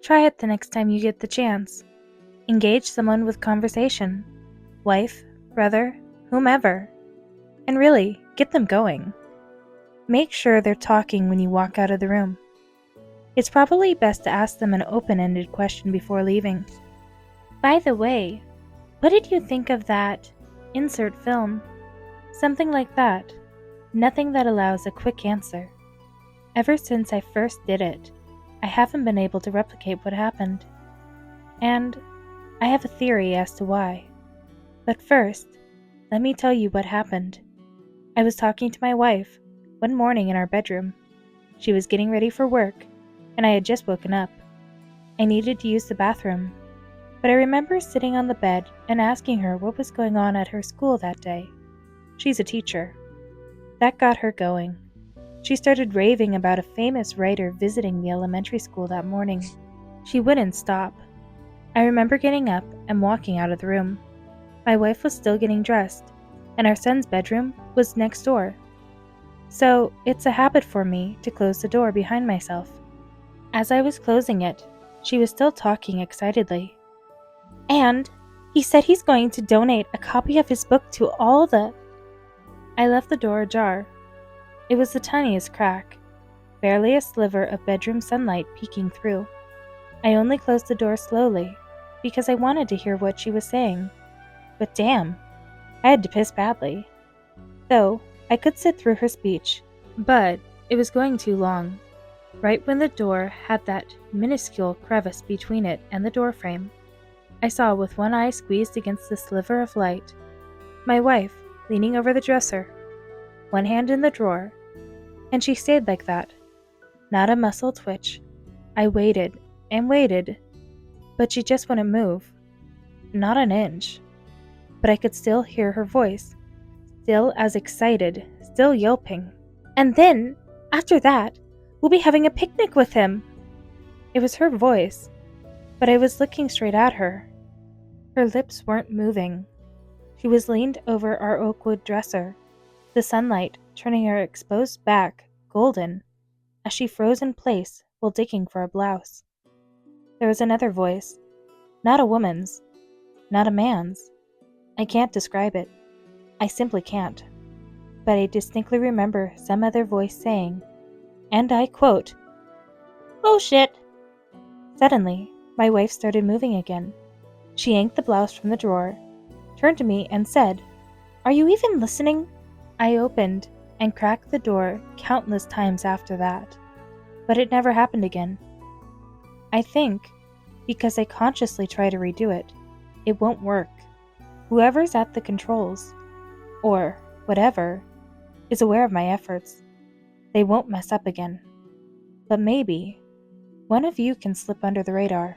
Try it the next time you get the chance. Engage someone with conversation. Wife, brother, whomever. And really, get them going. Make sure they're talking when you walk out of the room. It's probably best to ask them an open-ended question before leaving. By the way, what did you think of that? Insert film. Something like that. Nothing that allows a quick answer. Ever since I first did it, I haven't been able to replicate what happened. And I have a theory as to why. But first, let me tell you what happened. I was talking to my wife one morning in our bedroom. She was getting ready for work, and I had just woken up. I needed to use the bathroom, but I remember sitting on the bed and asking her what was going on at her school that day. She's a teacher. That got her going. She started raving about a famous writer visiting the elementary school that morning. She wouldn't stop. I remember getting up and walking out of the room. My wife was still getting dressed, and our son's bedroom was next door. So it's a habit for me to close the door behind myself. As I was closing it, she was still talking excitedly. And he said he's going to donate a copy of his book to all the... I left the door ajar. It was the tiniest crack, barely a sliver of bedroom sunlight peeking through. I only closed the door slowly, because I wanted to hear what she was saying. But damn, I had to piss badly. Though, I could sit through her speech, but it was going too long. Right when the door had that minuscule crevice between it and the doorframe, I saw with one eye squeezed against the sliver of light, my wife leaning over the dresser, one hand in the drawer, and she stayed like that. Not a muscle twitch. I waited and waited, but she just wouldn't move. Not an inch. But I could still hear her voice, still as excited, still yelping. And then, after that, we'll be having a picnic with him. It was her voice, but I was looking straight at her. Her lips weren't moving. She was leaned over our oak wood dresser, the sunlight turning her exposed back golden as she froze in place while digging for a blouse. There was another voice, not a woman's, not a man's. I can't describe it. I simply can't. But I distinctly remember some other voice saying, and I quote, "Oh shit." Suddenly, my wife started moving again. She yanked the blouse from the drawer, turned to me and said, "Are you even listening?" I opened and cracked the door countless times after that, but it never happened again. I think, because I consciously try to redo it, it won't work. Whoever's at the controls, or whatever, is aware of my efforts. They won't mess up again. But maybe one of you can slip under the radar.